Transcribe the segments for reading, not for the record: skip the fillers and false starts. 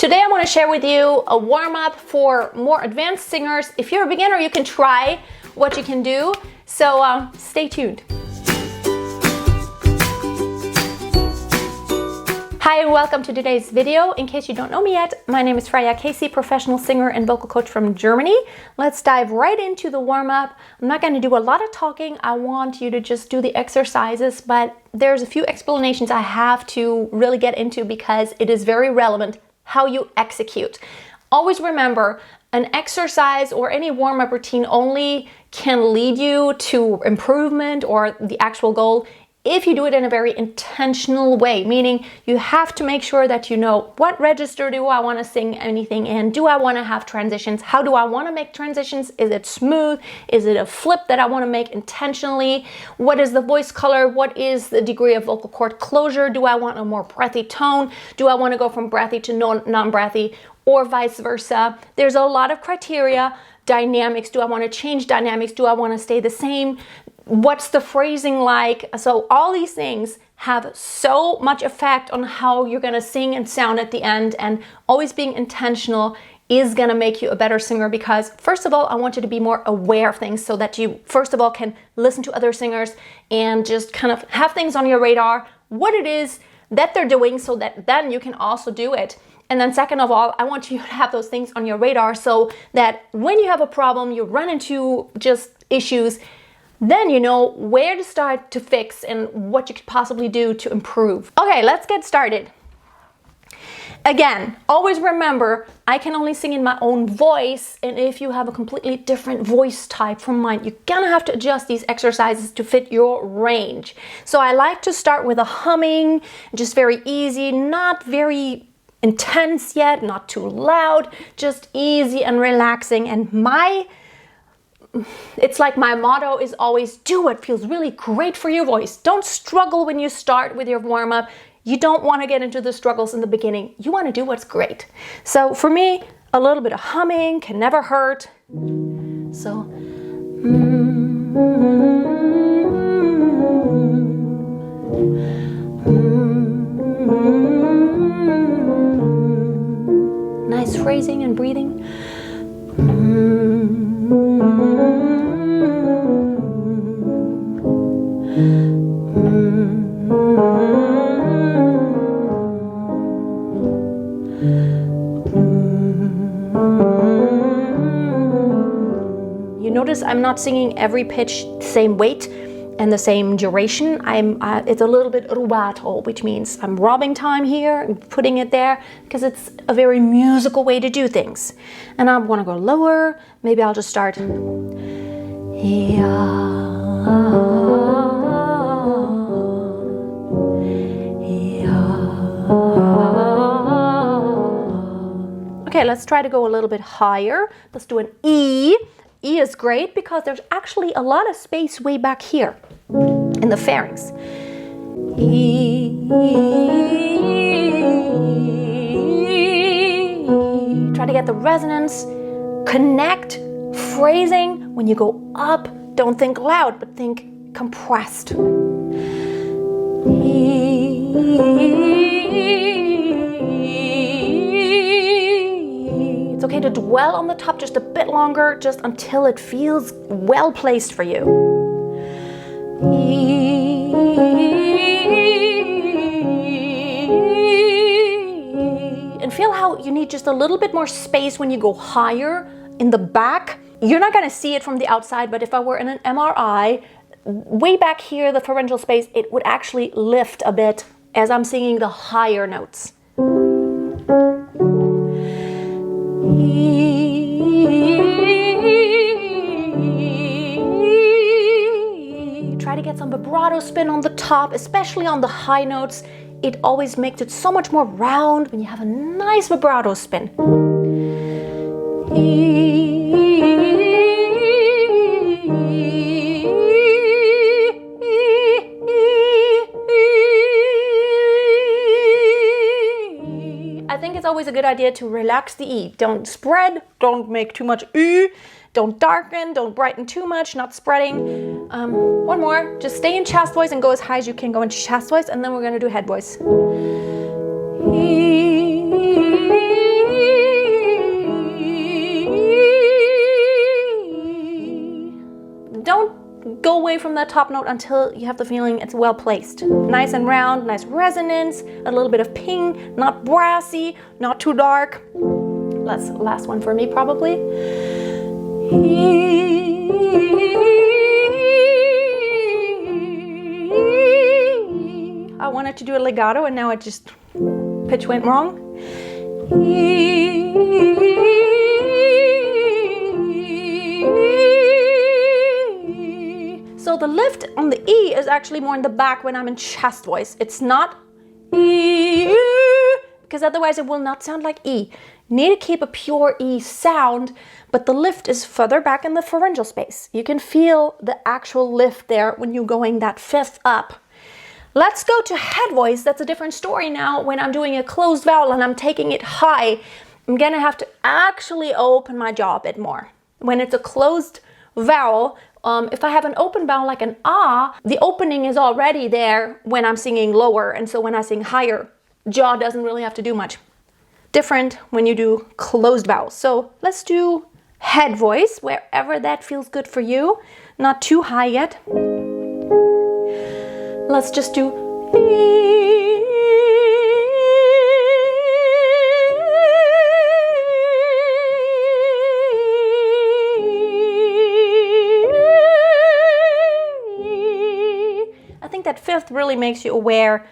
Today I want to share with you a warm-up for more advanced singers. If you're a beginner, you can try what you can do. So stay tuned. Hi and welcome to today's video. In case you don't know me yet, my name is Freya, professional singer and vocal coach from Germany. Let's dive right into the warm-up. I'm not going to do a lot of talking. I want you to just do the exercises, but there's a few explanations I have to really get into because it is very relevant how you execute. Always remember, an exercise or any warm-up routine only can lead you to improvement or the actual goal if you do it in a very intentional way, meaning you have to make sure that you know what register do I want to sing anything in, do I want to have transitions, how do I want to make transitions, is it smooth, is it a flip that I want to make intentionally, what is the voice color, what is the degree of vocal cord closure, do I want a more breathy tone, do I want to go from breathy to non-breathy, or vice versa. There's a lot of criteria. Dynamics, do I want to change dynamics, do I want to stay the same, what's the phrasing like? So all these things have so much effect on how you're going to sing and sound at the end, and always being intentional is going to make you a better singer because first of all, I want you to be more aware of things so that you first of all can listen to other singers and just kind of have things on your radar, what it is that they're doing so that then you can also do it. And then second of all, I want you to have those things on your radar so that when you have a problem, you run into just issues, then you know where to start to fix and what you could possibly do to improve. Okay, let's get started. Again, always remember, I can only sing in my own voice, and if you have a completely different voice type from mine, you're gonna have to adjust these exercises to fit your range. So I like to start with a humming, just very easy, not very intense yet, not too loud, just easy and relaxing. And it's like my motto is always do what feels really great for your voice. Don't struggle when you start with your warm-up. You don't want to get into the struggles in the beginning. You want to do what's great. So for me, a little bit of humming can never hurt. So nice phrasing and breathing. You notice I'm not singing every pitch the same weight and the same duration. It's a little bit rubato, which means I'm robbing time here and putting it there because it's a very musical way to do things. And I want to go lower. Maybe I'll just start. Okay, let's try to go a little bit higher. Let's do an E. E is great because there's actually a lot of space way back here in the pharynx. E. Try to get the resonance. Connect phrasing. When you go up, don't think loud, but think compressed. It's okay to dwell on the top just a bit longer, just until it feels well placed for you. And feel how you need just a little bit more space when you go higher in the back. You're not going to see it from the outside, but if I were in an MRI, way back here, the pharyngeal space, it would actually lift a bit as I'm singing the higher notes. Try to get some vibrato spin on the top, especially on the high notes. It always makes it so much more round when you have a nice vibrato spin. I think it's always a good idea to relax the E. Don't spread, don't make too much E, don't darken, don't brighten too much, not spreading. One more, just stay in chest voice and go as high as you can go into chest voice, and then we're gonna do head voice. E. from the top note until you have the feeling it's well placed. Nice and round, nice resonance, a little bit of ping, not brassy, not too dark. That's the last one for me probably. I wanted to do a legato and now it just pitch went wrong. So the lift on the E is actually more in the back when I'm in chest voice. It's not E, because otherwise it will not sound like E. You need to keep a pure E sound, but the lift is further back in the pharyngeal space. You can feel the actual lift there when you're going that fifth up. Let's go to head voice. That's a different story now. When I'm doing a closed vowel and I'm taking it high, I'm gonna have to actually open my jaw a bit more. When it's a closed vowel, if I have an open vowel like an ah, the opening is already there when I'm singing lower, and so when I sing higher, jaw doesn't really have to do much. Different when you do closed vowels. So let's do head voice, wherever that feels good for you. Not too high yet. Let's just do I think that fifth really makes you aware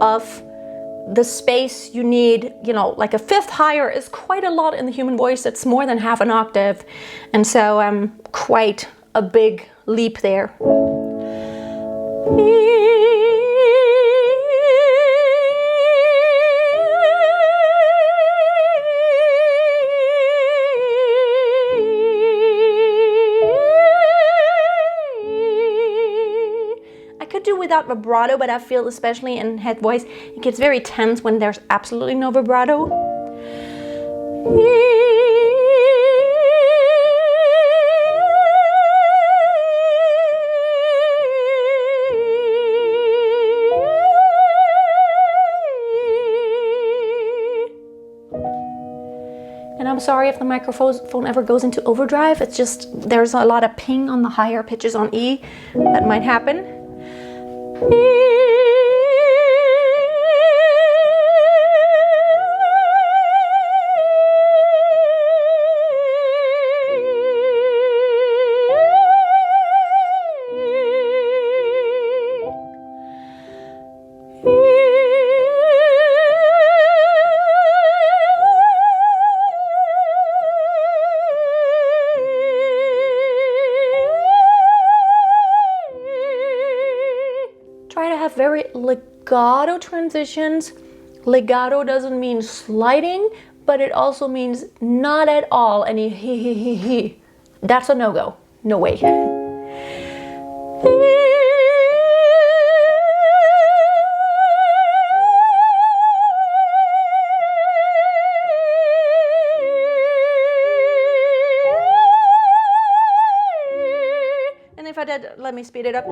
of the space you need. You know, like a fifth higher is quite a lot in the human voice. It's more than half an octave, and so quite a big leap there. Do without vibrato, but I feel especially in head voice it gets very tense when there's absolutely no vibrato. And I'm sorry if the microphone ever goes into overdrive. It's just there's a lot of ping on the higher pitches on E that might happen. Try to have very legato transitions. Legato doesn't mean sliding, but it also means not at all any he. That's a no-go. No way. And if I did, let me speed it up.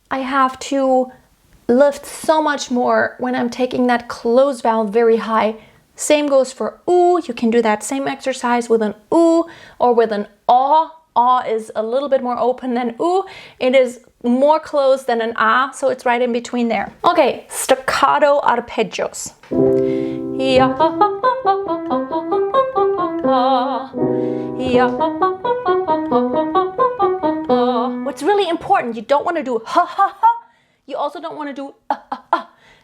I have to lift so much more when I'm taking that closed vowel very high. Same goes for oo. You can do that same exercise with an oo or with an ah. Ah is a little bit more open than oo. It is more closed than an ah, so it's right in between there. Okay, staccato arpeggios. What's really important, you don't want to do ha ha ha. You also don't want to do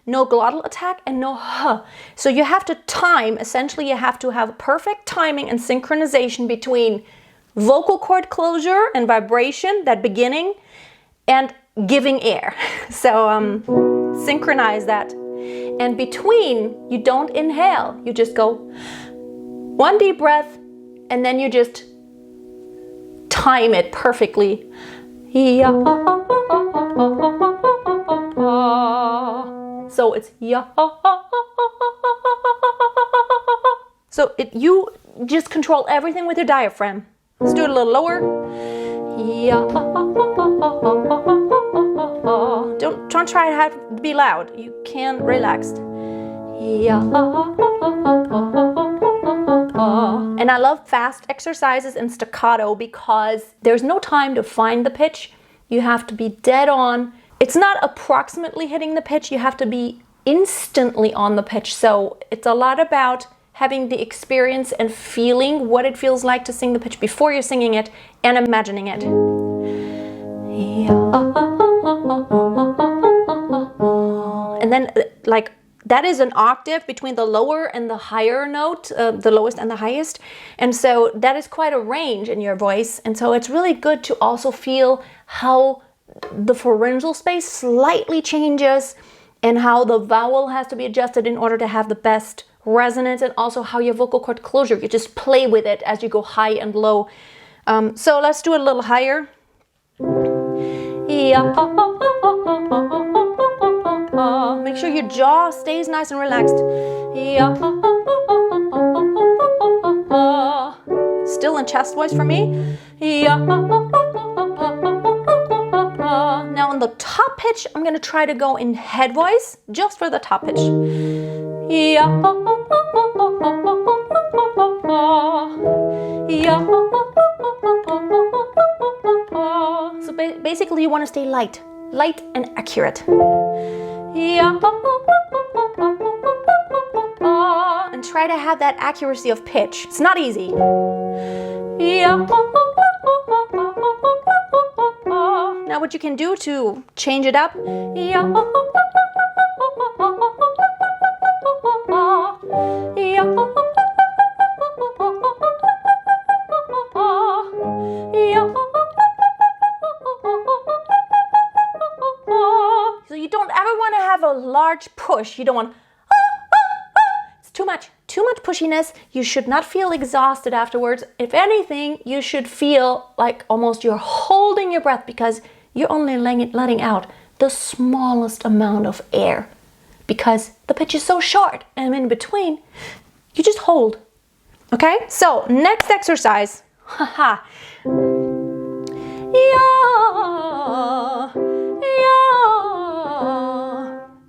no glottal attack and no ha. So you have to time, essentially you have to have perfect timing and synchronization between vocal cord closure and vibration, that beginning, and giving air. So synchronize that. And between, you don't inhale, you just go one deep breath and then you just time it perfectly. So it's ya. So you just control everything with your diaphragm. Let's do it a little lower. Ya. Don't try to have to be loud. You can relax. And I love fast exercises and staccato because there's no time to find the pitch. You have to be dead on. It's not approximately hitting the pitch. You have to be instantly on the pitch. So it's a lot about having the experience and feeling what it feels like to sing the pitch before you're singing it and imagining it. And then like that is an octave between the lower and the higher note, the lowest and the highest. And so that is quite a range in your voice. And so it's really good to also feel how the pharyngeal space slightly changes and how the vowel has to be adjusted in order to have the best resonance, and also how your vocal cord closure, you just play with it as you go high and low. So let's do it a little higher. Make sure your jaw stays nice and relaxed. Still in chest voice for me. Now on the top pitch, I'm going to try to go in head voice just for the top pitch. So basically you want to stay light and accurate. And try to have that accuracy of pitch. It's not easy. Now what you can do to change it up. So you don't ever want to have a large push. You don't want, it's too much pushiness. You should not feel exhausted afterwards. If anything, you should feel like almost you're holding your breath because you're only letting out the smallest amount of air because the pitch is so short, and in between, you just hold. Okay, so next exercise.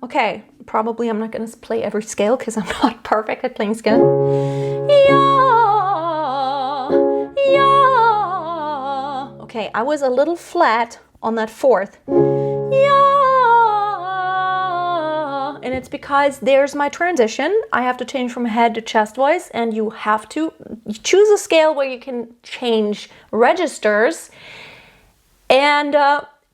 Okay, probably I'm not going to play every scale because I'm not perfect at playing scale. Okay, I was a little flat on that fourth. And it's because there's my transition. I have to change from head to chest voice, and you have to choose a scale where you can change registers. And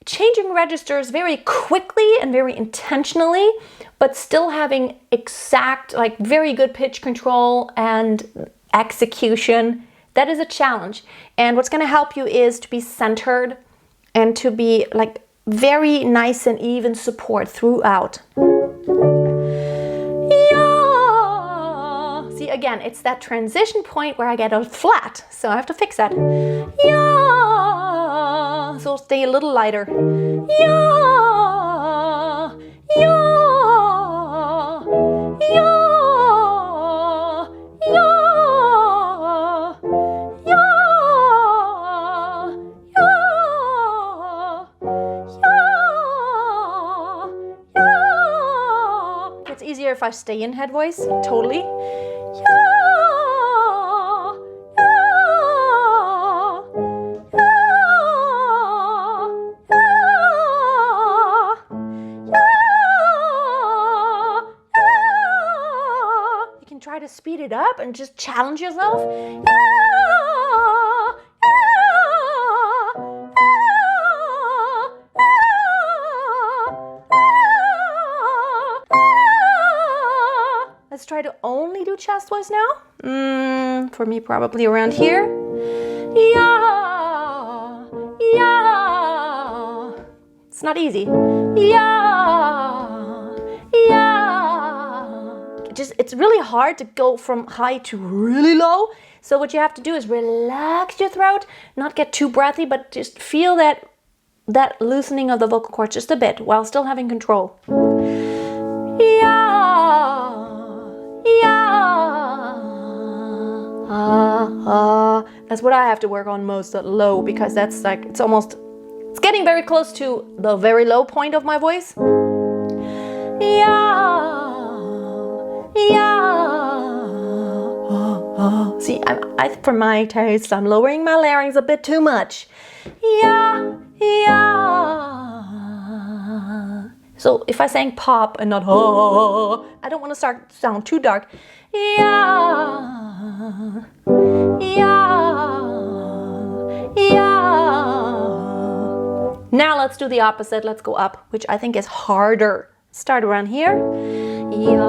changing registers very quickly and very intentionally, but still having exact, like very good pitch control and execution, that is a challenge. And what's going to help you is to be centered and to be like very nice and even support throughout. Yeah. See, again, it's that transition point where I get a flat, so I have to fix that. Yeah. So stay a little lighter. Yeah. Yeah. If I stay in head voice, totally. Yeah, you can try to speed it up and just challenge yourself. Let's try to only do chest voice now. For me, probably around here. Yeah, yeah. It's not easy. Yeah, yeah. It's really hard to go from high to really low. So what you have to do is relax your throat, not get too breathy, but just feel that loosening of the vocal cords just a bit while still having control. That's what I have to work on most at low, because that's like, it's almost It's getting very close to the very low point of my voice. Yeah, yeah. See, for my taste, I'm lowering my larynx a bit too much. Yeah, yeah. So if I sang pop and not ha, I don't want to sound too dark. Yeah, yeah, yeah. Now let's do the opposite. Let's go up, which I think is harder. Start around here. Yeah,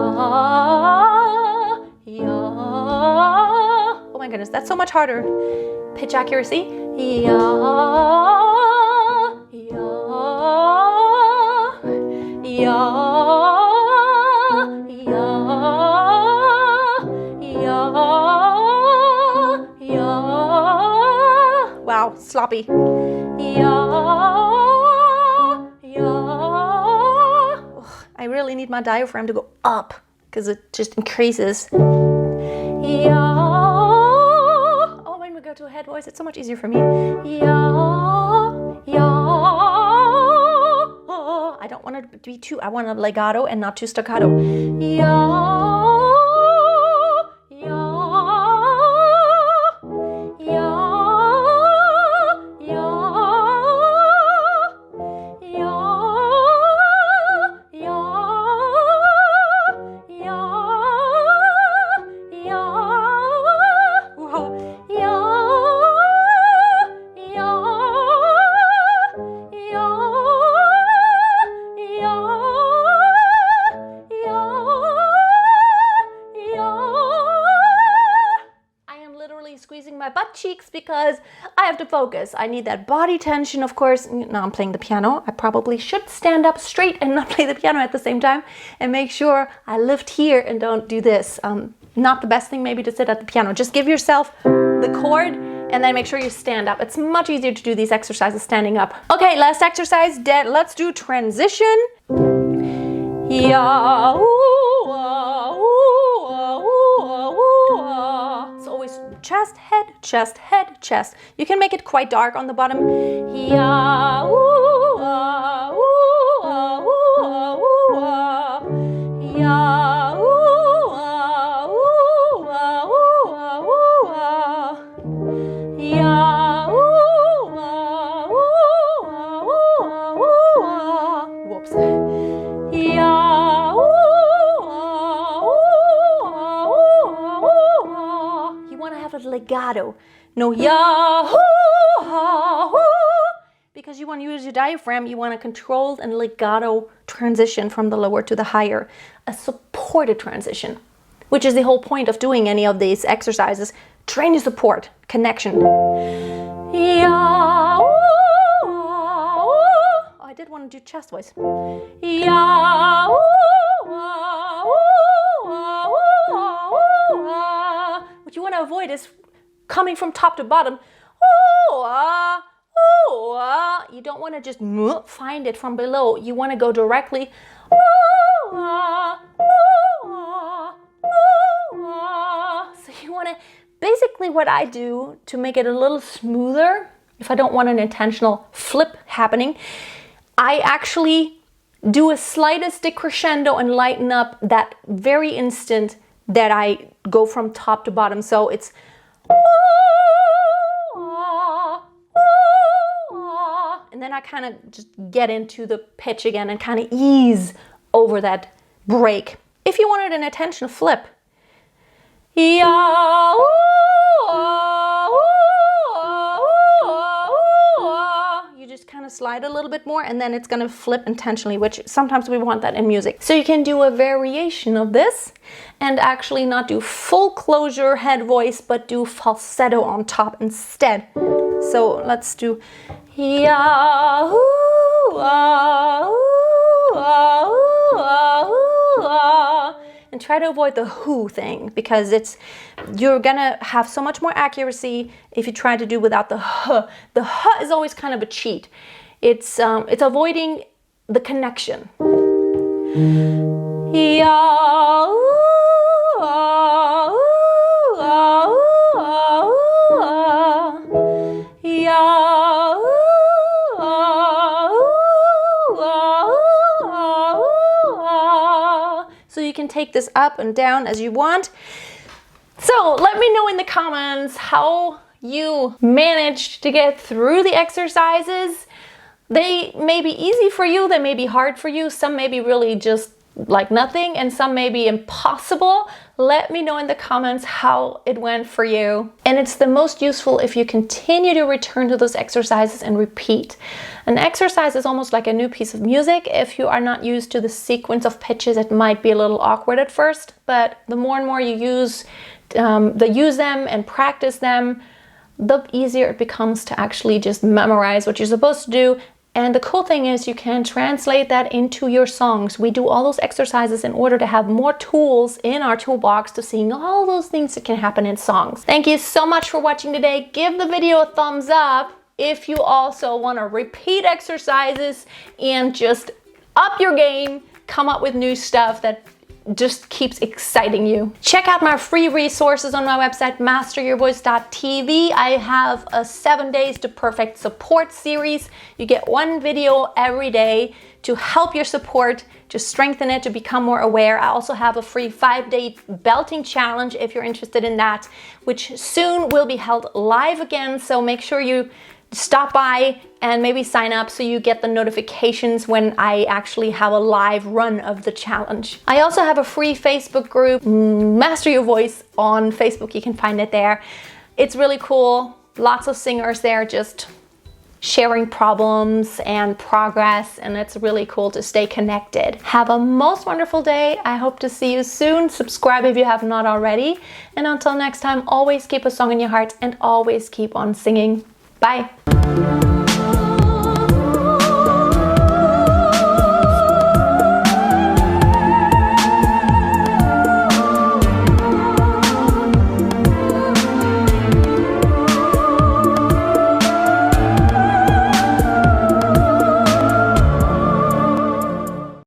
yeah. Oh my goodness, that's so much harder. Pitch accuracy. Yeah, yeah, yeah, yeah, yeah. Wow, sloppy. I really need my diaphragm to go up because it just increases. Oh, when we go to a head voice, it's so much easier for me. I don't want it to be too, I want a legato and not too staccato. Squeezing my butt cheeks because I have to focus. I need that body tension, of course. Now I'm playing the piano. I probably should stand up straight and not play the piano at the same time and make sure I lift here and don't do this. Not the best thing maybe to sit at the piano. Just give yourself the chord and then make sure you stand up. It's much easier to do these exercises standing up. Okay, last exercise. Let's do transition. Yeah. It's always chest, head, chest, head, chest. You can make it quite dark on the bottom. Yeah. Whoops. You want to have a legato. No, yahoo, because you want to use your diaphragm. You want a controlled and legato transition from the lower to the higher, a supported transition, which is the whole point of doing any of these exercises. Train your support, connection. Yahoo. I did want to do chest voice. Yahoo. What you want to avoid is coming from top to bottom. You don't want to just find it from below. You want to go directly. So you want to, basically what I do to make it a little smoother, if I don't want an intentional flip happening, I actually do a slightest decrescendo and lighten up that very instant that I go from top to bottom. So it's and then I kind of just get into the pitch again and kind of ease over that break. If you wanted an intentional flip, you just kind of slide a little bit more and then it's going to flip intentionally, which sometimes we want that in music. So you can do a variation of this and actually not do full closure head voice, but do falsetto on top instead. So let's do Yahoo, and try to avoid the who thing, because you're gonna have so much more accuracy if you try to do without the huh. The huh is always kind of a cheat. It's avoiding the connection. take this up and down as you want. So let me know in the comments how you managed to get through the exercises. They may be easy for you, they may be hard for you, some may be really just like nothing, and some may be impossible. Let me know in the comments how it went for you. And it's the most useful if you continue to return to those exercises and repeat. An exercise is almost like a new piece of music. If you are not used to the sequence of pitches, it might be a little awkward at first, but the more and more you use them and practice them, the easier it becomes to actually just memorize what you're supposed to do. And the cool thing is you can translate that into your songs. We do all those exercises in order to have more tools in our toolbox to seeing all those things that can happen in songs. Thank you so much for watching today. Give the video a thumbs up if you also want to repeat exercises and just up your game, come up with new stuff that just keeps exciting you. Check out my free resources on my website, masteryourvoice.tv. I have a 7 Days to Perfect support series. You get one video every day to help your support, to strengthen it, to become more aware. I also have a free 5-day belting challenge if you're interested in that, which soon will be held live again. So make sure you stop by and maybe sign up so you get the notifications when I actually have a live run of the challenge. I also have a free Facebook group, Master Your Voice on Facebook. You can find it there. It's really cool. Lots of singers there just sharing problems and progress, and it's really cool to stay connected. Have a most wonderful day. I hope to see you soon. Subscribe if you have not already. And until next time, always keep a song in your heart and always keep on singing. Bye.